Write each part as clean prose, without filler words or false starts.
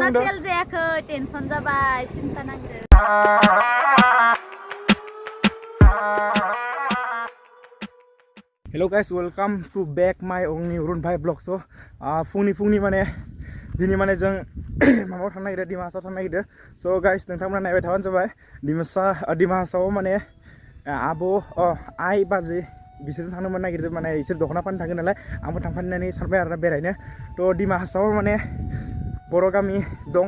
सेल जायाखै टेनसन जाबाय सिन्था नांदों Hello guys, welcome to back my own Urun Bhai vlog. So फुंनि माने दिनै माने जों माबायाव थांनो नागिरदों डिमाहासाव थांनो नागिरदों so guys नोंथांमोना नायबाय थाबानो जाबाय डिमाहासाव माने आब' आइ बाजै बिसोरजों थांनो नागिरदों माने बिसोर दख'ना फाननो थांगोन नालाय आंबो थांफानो होननानै सानबाय आरोना बेरायनो थ' डिमाहासाव माने बर' गामि दं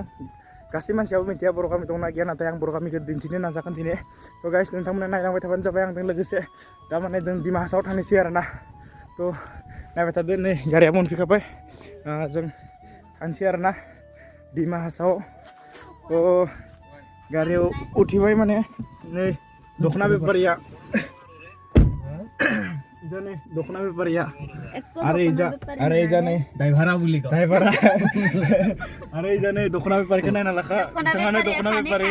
गासै मानसियाबो मिथिया बर' गामि दंना गैया नाथाय आं बर' गामिखौ दिन्थिनो नाजागोन दिनै थ' गाइस नोंथांमोना नायलांबाय थाबानो जाबाय आंजों लोगोसे दा माने जों डिमाहासाव थांनोसै आरोना थ' नायबाय थादो नै गारियाबो मोनफैखाबाय जों थांसै आरोना डिमाहासाव थ' गारियाव उठिबाय माने नै दख'ना बेफारिया इजा नै दख'ना बेफारिया आरो इजा नै ड्राइभारा आरो इजा नै दख'ना बेफारिखौ नायना लाखा नोंथाङानो दख'ना बेफारि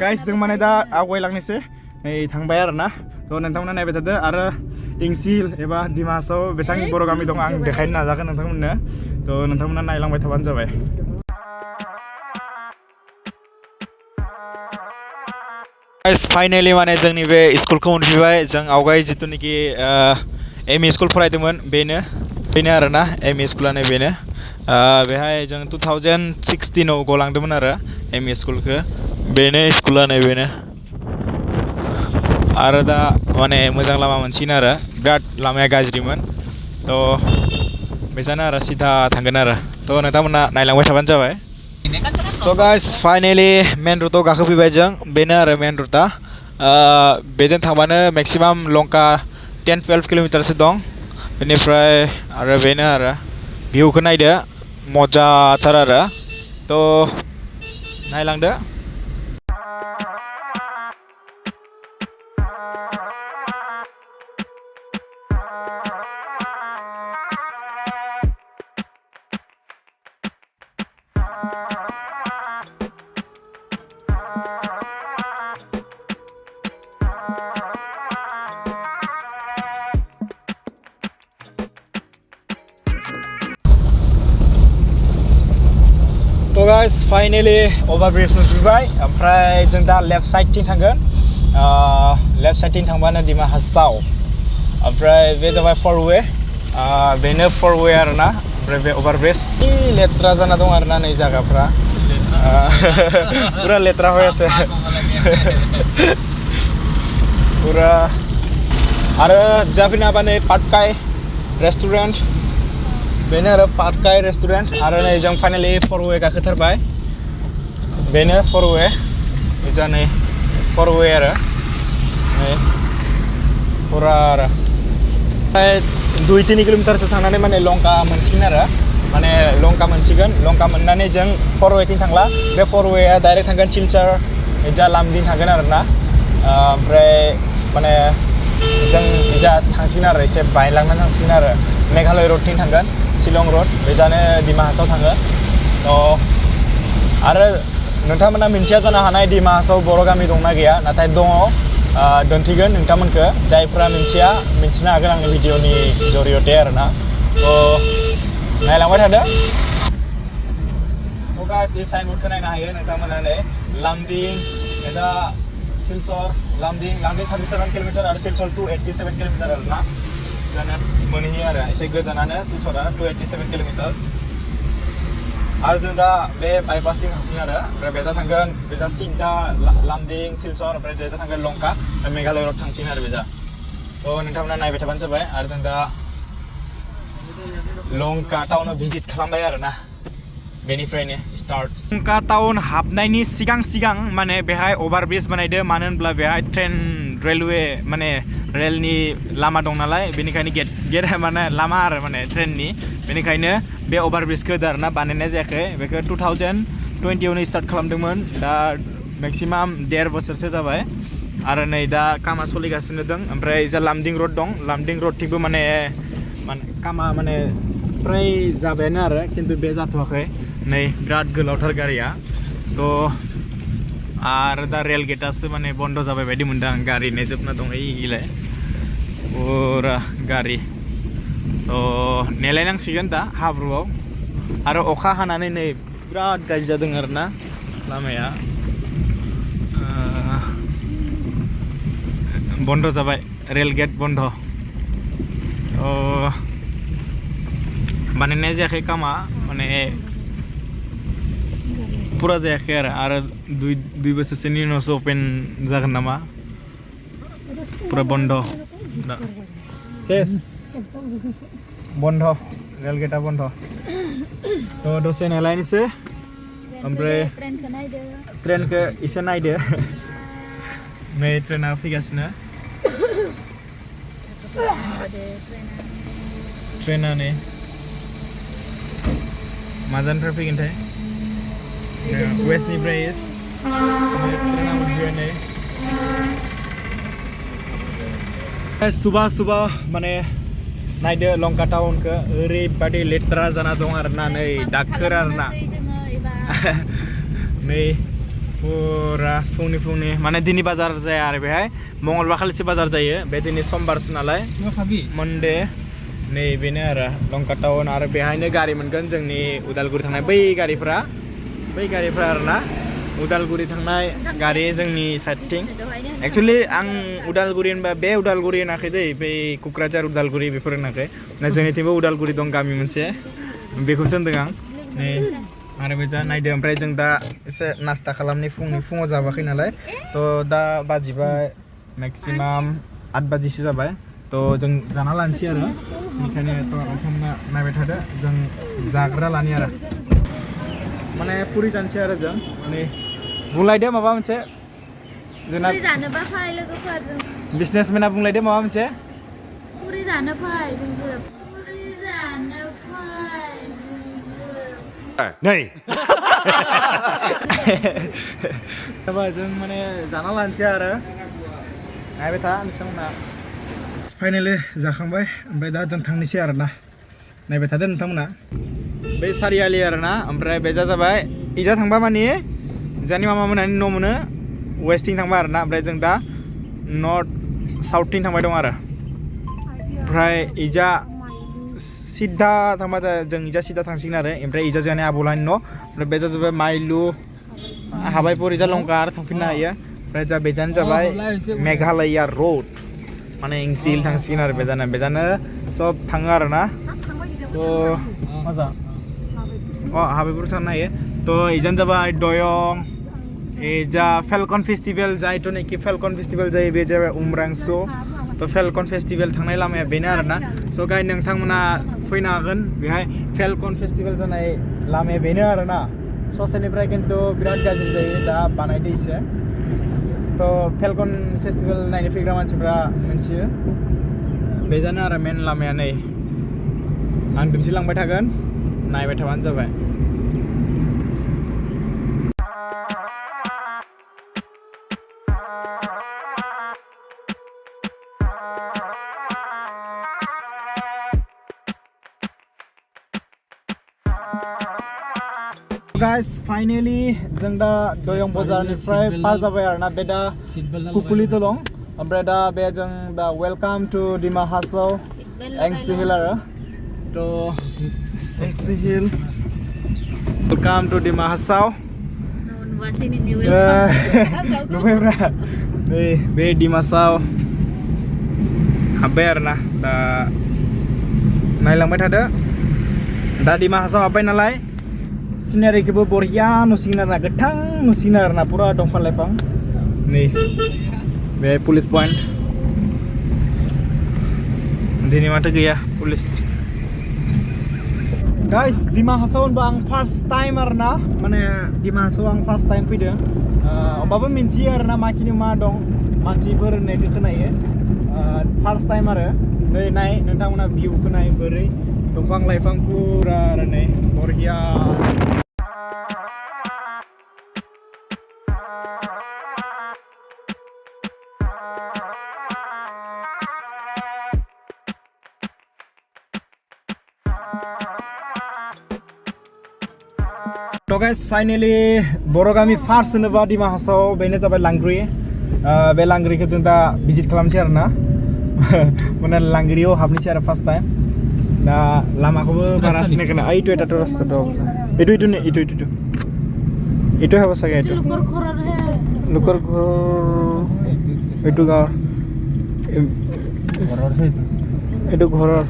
गाइस जों माने दा आवगायलांनोसै नै थांबाय आरोना थ' नोंथांमोना नायबाय थादो आरो इंसिल एबा डिमाहासाव बेसेबां बर' गामि दं आं देखायनो नाजागोन नोंथांमोननो थ' नोंथांमोना नायलांबाय थाबानो जाबाय फाइनेलि माने जोंनि बे स्कुलखौ मोनफैबाय जों आवगाय जिथुनिखि एम इ स्कुल फरायदोंमोन बेनो आरोना एम इ स्कुलानो बेनो बेहाय जों 2016आव गलांदोंमोन आरो एम इ स्कुलखौ बेनो स्कुलानो बेनो आरो दा माने मोजां लामा मोनसिगोन आरो बिराद लामाया गाज्रिमोन थ' बेजानो आरो सिदा थांगोन आरो थ' नोंथांमोना नायलांबाय थाबानो जाबाय So guys, finally main route गाखोफैबाय जों बेनो आरो main route बेजों थांबानो maximum लंका 10-12 किल'मिटारसो दं बेनिफ्राय आरो बेनो आरो भिउखौ नायदो मजाथार आरो थ' नायलांदो So guys, finally overbridge मोनफैबाय ओमफ्राय जों दा लेफ्ट साइडथिं थांगोन लेफ्ट साइडथिं थांबानो डिमाहासाव ओमफ्राय बे जाबाय फरवे बेनो फरवे आरोना ओमफ्राय बे ओभारब्रिज लेथ्रा जाना दं आरोना नै जायगाफ्रा पुरा लेथ्रा हो আছে पुरा आरो जाफिना बाने पाटकाय रेस्टुरेंट बेनो आरो पाटकाय रेस्टुरेंट आरो नै जों फाइनालि फरवे गाखोथारबाय बेनो फरवे इजा नै फरवे आरो नै पुरा आरो 2-3 किल'मिटारसो थांनानै माने लंका मोनसिगोन आरो माने लंका मोनसिगोन लंका मोननानै जों फरवेथिं थांला बे फरवेया डाइरेक्ट थांगोन सिलचर इजा लामदिं थांगोन आरोना ओमफ्राय माने जों इजा थांसिगोन आरो एसे बायलांनानै थांसिगोन आरो मेघालय रडथिं थांगोन शिलं रड बेजानो डिमाहासाव थाङो थ' आरो नोंथांमोना मिन्थिया जानो हानाय डिमाहासाव बर' गामि दंना गैया नाथाय दङ दोनथिगोन नोंथांमोनखौ जायफ्रा मिन्थिनो हागोन आंनि भिडिअनि जरियते आरोना थ' नायलांबाय थादो गासै साइनबर्डखौ नायनो हायो नोंथांमोना नै लामदिं एबा सिलचर लामदिं 37 किल'मिटार आरो सिलचर 287 किल'मिटार आरोना मोनहैयो आरो एसे गोजानानो सिलचरा 287 किल'मिटार आरो जों दा बे बाइपासथिं थांसिगोन आरो ओमफ्राय बेजा थांगोन बेजा सिदा लामदिं सिलचर ओमफ्राय बेजा थांगोन लंका मेघालय रड थांसिगोन आरो बेजा थ' नोंथांमोना नायबाय थाबानो जाबाय आरो जों दा लंका टाउनाव भिजिट खालामबाय आरोना बेनिफ्रायनो स्टार्ट लंका टाउन हाबनायनि सिगां माने बेहाय ओभारब्रिज बानायदो मानो होनब्ला बेहाय ट्रेन रेलवे माने रेलनि लामा दं नालाय बेनिखायनो गेट माने लामा आरो माने ट्रेननि बेनिखायनो बे ओभारब्रिजखौ आरोना बानायनाय जायाखै बेखौ 2020आवनो स्टार्ट खालामदोंमोन दा मेक्सिमाम 1.5 बोसोरसो जाबाय आरो नै दा कामा सोलिगासिनो दं ओमफ्राय जा लामदिं रड दं लामदिं रडथिंबो माने कामा माने फ्राय जाबायानो आरो खिन्थु बे जाथ'वाखै नै बिराद गोलावथार गारिया थ' आरो दा रेल गेटासो माने बन्द जाबाय बायदि मोनदों आं गारि नेजोबना दं ओइलाय पुरा गारि थ' नेलायनांसिगोन दा हाब्रुआव आरो अखा हानानै नै बिराद गाज्रि जादों आरोना लामाया बन्द जाबाय रेल गेट बन्द बानायनाय जायाखै कामा माने पुरा जायाखै आरो दुइ बोसोरसोनि उनावसो अपेन जागोन नामा पुरा बन्द सेस बन्द रेल गेटा बन्द थ' दसे नायलायनोसै ओमफ्राय ट्रेनखौ एसे नायदो नै ट्रेना फैगासिनो ट्रेना नै माजानिफ्राय फैगोनथाय वेस्टनिफ्राय ट्रेना मोनफैबाय नै सुबा माने नायदो लंका टाउनखौ ओरैबादि लेथ्रा जाना दं आरोना नै दाखोर आरोना नै पुरा फुंनि माने दिनै बाजार जाया आरो बेहाय मंगलबार खालिसो बाजार जायो बे दिनै समबारसो नालाय मन्डे नै बेनो आरो लंका टाउन आरो बेहायनो गारि मोनगोन जोंनि उदालगुरि थांनाय बै गारिफ्रा आरोना उदालगुरि थांनाय गारि जोंनि साइडथिं एक्चुअली आं उदालगुरि होनबा बे उदालगुरि होनाखै दै बै क'क्राझार उदालगुरि बेफोर होनाखै जोंनिथिंबो उदालगुरि दं गामि मोनसे बेखौसो होनदों आं नै आरो बे जा नायदो ओमफ्राय जों दा एसे नास्ता खालामनि फुङाव जाबाखै नालाय थ' दा बाजिबाय मेक्सिमाम 8 बाजिसो जाबाय थ' जों जाना लानोसै आरो बेनिखायनो थ' नोंथांमोना नायबाय थादो जों जाग्रा लानि आरो माने पुरि जानोसै आरो जों नै बुंलायदो माबा मोनसे जोंना जानोबा फै लोगोफोरजों बिजनेसमेना बुंलायदो माबा मोनसे पुरि जानो फै जोंजों पुरि जानो फै नै जों माने जाना लानोसै आरो नायबाय था नोंथांमोना फाइनालि जाखांबाय ओमफ्राय दा जों थांनोसै आरोना नायबाय थादो नोंथांमोना बे सारियालि आरोना ओमफ्राय बेजा जाबाय इजा थांबा माने जानि मामा मोनहानि न' मोनो वेस्टथिं थांबा आरोना ओमफ्राय जों दा नर्थ साउथथिं थांबाय दं आरो ओमफ्राय इजा सिदा थांबा जों इजा सिदा थांसिगोन आरो ओमफ्राय इजा जोंनि आबौलानि न' ओमफ्राय बेजा जाबाय माइलु हाबायपुर इजा लंका आरो थांफिननो हायो ओमफ्राय जा बेजानो जाबाय मेघालया रड माने इंसिल थांसिगोन आरो बेजानो सब थाङो आरोना थ' मजा हाबायपुर थांनो हायो थ' इजानो जाबाय दयं एजा फेलकन फेस्टिभेल जायथ'नाखि फेलकन फेस्टिभेल जायो बे जाबाय उमरांसु थ' फेलकन फेस्टिभेल थांनाय लामाया बेनो आरोना स' गाय नोंथांमोना फैनो हागोन बेहाय फेलकन फेस्टिभेल जानाय लामाया बेनो आरोना ससेनिफ्राय खिन्थु बिराद गाज्रि जायो दा बानायदो एसे थ' फेलकन फेस्टिभेल नायनो फैग्रा मानसिफ्रा मिथियो बेजानो आरो मेन लामाया नै आं दिन्थिलांबाय थागोन नायबाय थाबानो जाबाय गाइस फाइनाली जों दा दयं बाजारनिफ्राय पार जाबाय आरोना बे दा कुकुलि दलं ओमफ्राय दा बे जों दा welcome two Dima Hasao एंसि hill आरो थ' एंसि hill welcome two Dima Hasao नुबायब्रा नै बे डिमासाव हाबबाय आरोना दा नायलांबाय थादो दा डिमा हासाव हाबबाय नालाय सिनारिखौबो बरिया नुसिगोन आरोना गोथां नुसिगोन आरोना पुरा दंफां लाइफां नै बे पुलिस पइन्ट दिनै माथो गैया पुलिस गाइस डिमा हासाव होनबा आं फार्स्ट टाइम आरोना माने डिमा हासाव आं फार्स्ट टाइम फैदों होमबाबो मिन्थियो आरोना माखिनि मा दं मानसिफोर होननायखौ खोनायो फार्स्ट टाइम आरो नै नाय नोंथांमोना भिउखौ नाय बोरै दंफां लाइफां पुरा आरो नै बरिया तो गाइस फाइनाली बर' गामि फार्स्ट होनोबा डिमा हासाव बेनो जाबाय लांग्रि बे लांग्रिखौ जों दा भिजिट खालामसै आरोना माने लांग्रियाव हाबनोसै आरो फार्स्ट टाइम दा लामाखौबो बारा सिनायखानो ओइथ' एटाथ' रास्ता दं Itu nih, itu. Itu apa saja itu? Lukur koran he. Lukur itu gak? Itu ঘৰৰ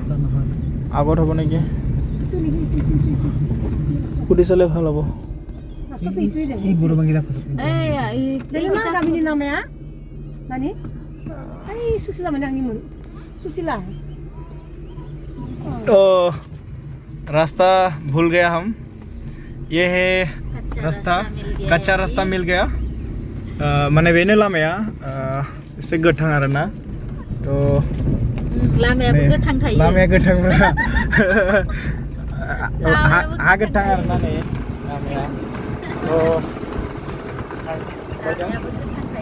আগত হ'ব নেকি? সুধি চালে ভাল হ'ব। এই বড় বাংলা এই মা গামিনী নামে নানি এই সুশীলা মানে আঙি মন সুশীলা तो रास्ता भूल गया हम ये है रास्ता कच्चा रास्ता मिल गया माने बेनो लामाया एसे गोथां आरोना तो लामायाबो गोथां थायो लामाया गोथांब्रा हा गोथां आरोना नै लामाया तो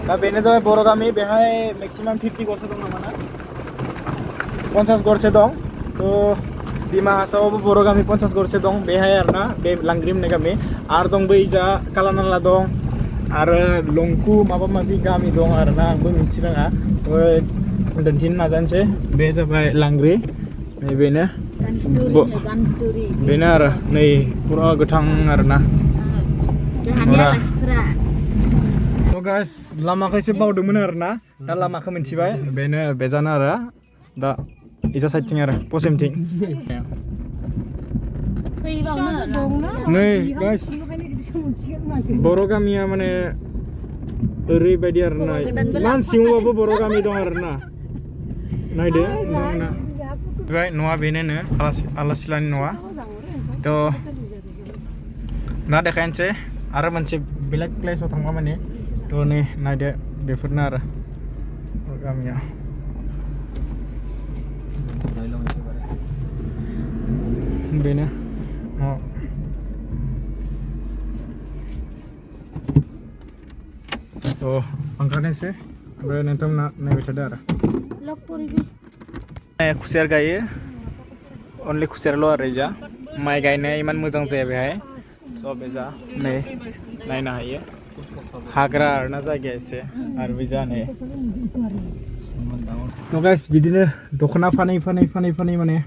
दा बेनो जाबाय बर' गामि बेहाय मेक्सिमाम 50 गरसे दं नामा ना 50 गरसे दं तो Dima Hasawaबो बर' गामि 50 गरसे दं बेहाय आरोना बे लांग्रि होननाय गामि आरो दं बैजा कालानाला दं आरो लंकु माबा माबि गामि दं आरोना आंबो मिथिरोङा दिन्थिनो नाजानोसै बे जाबाय लांग्रि बेनो बेनो आरो नै पुरा गोथां आरोना तो गाइस लामाखौ एसे बावदोंमोन आरोना दा लामाखौ मिथिबाय बेनो बेजानो आरो दा इजा साइडथिं आरो पश्चिमथिं नै गाइस बर' गामिया माने ओरैबायदि आरोना मान सिङावबो बर' गामि दं आरोना नायदो जोंना ओमफ्राय न'आ बेनोनो आलासिलानि न'आ तो ना देखायनोसै आरो मोनसे बेलेग प्लेसाव थांबा माने तो नै नायदो बेफोरनो आरो गामिया बेनो तो ओंखारनोसै ओमफ्राय नोंथांमोना नायबाय थादो आरो खुसेर गायो अनलि खुसेरल' आरो इजा माइ गायनाया इमान मोजां जाया बेहाय सब इजा नै नायनो हायो हाग्रा आरोना जायगाया एसे आरो बेजा नै तो गाइस बिदिनो दख'ना फानै माने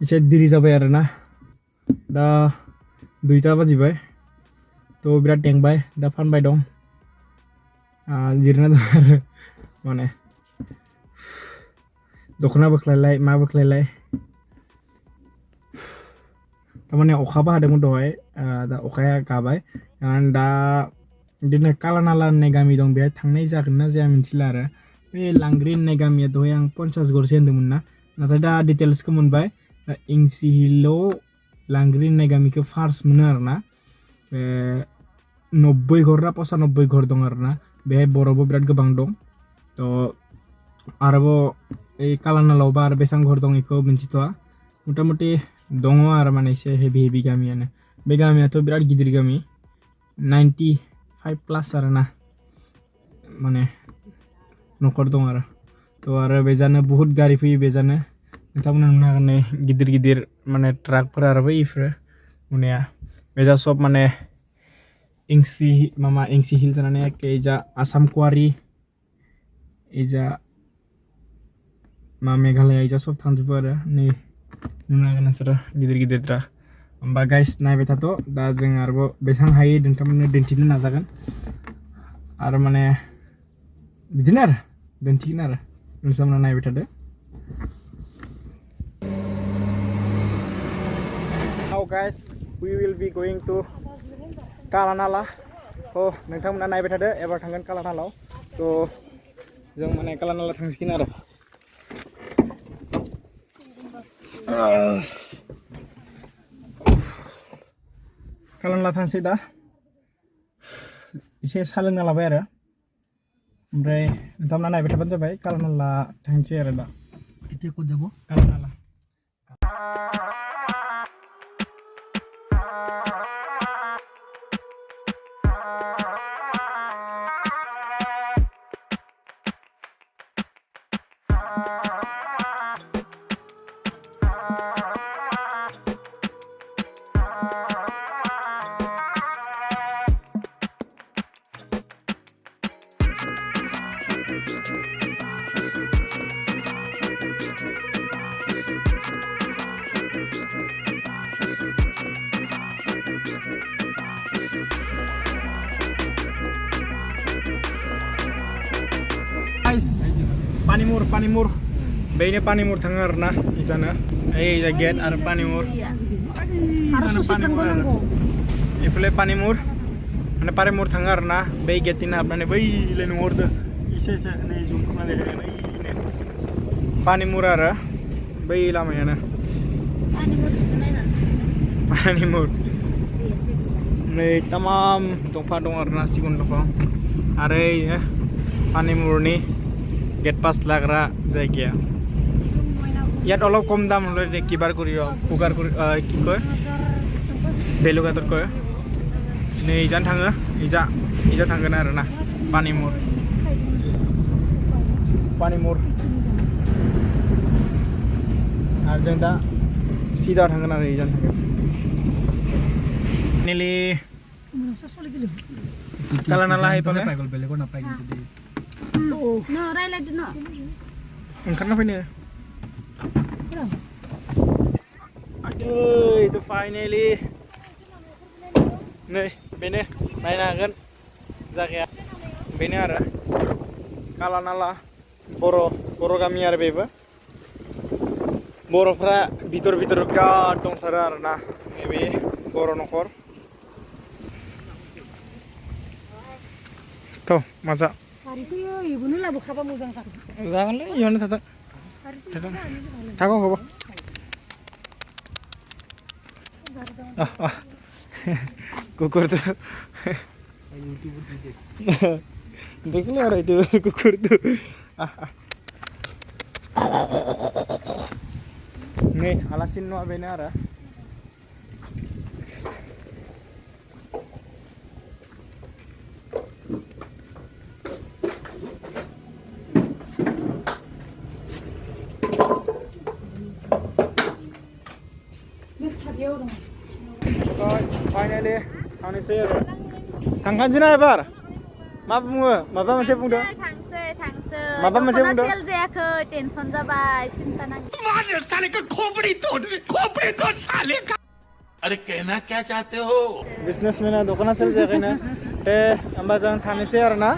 एसे देरि जाबाय आरोना दा 2टा बाजिबाय तो बिराद टेंबाय दा फानबाय दं जिरायना दं आरो माने दख'ना बोख्लायलाय मा बोख्लायलाय थारमाने अखाबो हादोंमोन दहाय दा अखाया गाबाय दा बिदिनो कालानाला होननाय गामि दं बेहाय थांनाय जागोन ना जाया मिथिला आरो बे लांग्रि होननाय गामिया दहाय आं 50 गरसे होन्दोंमोन ना नाथाय दा डिटेल्सखौ मोनबाय इंसि हिलाव लांग्रि होननाय गामिखौ फार्स्ट मोनो आरोना 90 घर ना 95 घर दं आरोना बेहाय बर'बो बिराद गोबां दं तो आरोबाव এই कालानालावबा आरो बेसेबां घर दं बेखौ मिन्थिथ'आ मथा मथि दङ आरो माने एसे हेभि गामियानो बे गामियाथ' बिराद गिदिर गामि 95 प्लास आरोना माने न'खर दं आरो तो आरो बेजानो बहुत गारि फैयो बेजानो नोंथांमोना नुनो हागोन नै गिदिर माने ट्राकफोर आरो बैफोर नुनाया बेजा सब माने इंसि हिल जानानै एखे इजा आसाम कुवारि इजा मेघालया इजा सब थांजोबो आरो नै नुनो हागोन नोंसोरो गिदिरद्रा होमबा गाइस नायबाय थाथ' दा जों आरोबाव बेसेबां हायो नोंथांमोननो दिन्थिनो नाजागोन आरो माने बिदिनो आरो दिन्थिगोन आरो नोंथांमोना नायबाय थादो Now guys we will be going to कालानाला नोंथांमोना नायबाय थादो एबार थांगोन कालानालाव स' जों माने कालानाला थांसिगोन आरो कालानाला थांसै दा एसे साहा लोंना लाबाय आरो ओमफ्राय नोंथांमोना नायबाय थाबानो जाबाय कालानाला थांसै आरो दा এতিয়া ক'ত যাব कालानाला Guys, Panimur. Beine Panimur थाङो आरोना इजानो এই যে গেট আর Panimur harus susi tanggo. इफोले Panimur माने Panimur थाङो आरोना बै गेटथिना हाबनानै बै ले नुहरदो एसे नै जुम खालामना देखायनो Panimur आरो बै लामायानो Panimur नै तमाम दंफां दं आरोना सिगुन दंफां आरो Panimurनि गेट पास लाग्रा जायगाया ইয়াত অলপ কম দাম হলে কিবাৰ কৰিও উগাৰ কৰি কি কয় বেলুগাতৰ কয় नै ইজান थाङो ইজা थांगोन आरोना Panimur आरो जों दा सिदा थांगोन आरो इजान थांगोन नेलि काला नाला हायपाले पाइगल बेलेगो ना पाइगल दे no रायलायदो no ओंखारना फैनो aduh itu finally nih bene naik nagan zakia bene ara kala nala boro kami ara beba borofra bitor birat dongtara arna maybe boro nokor tuh maza Hariku yo ibunu labu khaba muzang sak. jangan le yone tata Tako ko. Kukur tuh. देख ले रहा है तो कुकुर तो nih alasin no abenara guys finally थांनोसै आरो थांखानोसैना एबार मा बुङो माबा मोनसे बुंदो थांसै माबा मोनसे बुंदो सेल जायाखै टेनसन जाबाय सिन्था नाङा मार साले का खोपड़ी तोड़ साले का अरे कहना क्या चाहते हो बिजनेसमेना दखाना सेल जायाखैना दे होमबा जों थांनोसै आरोना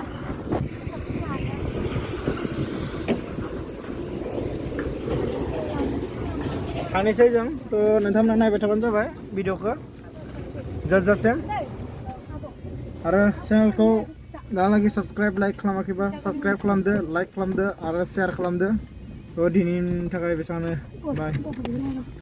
थांनोसै जों थ' नोंथांमोना नायबाय थाबानो जाबाय भिडिअखौ जोबजासिम आरो चेनेलखौ दालागै साबस्क्राइब लाइक खालामाखैबा साबस्क्राइब खालामदो लाइक खालामदो आरो शेयार खालामदो थ' दिनैनि थाखाय बेसेबांनो बाय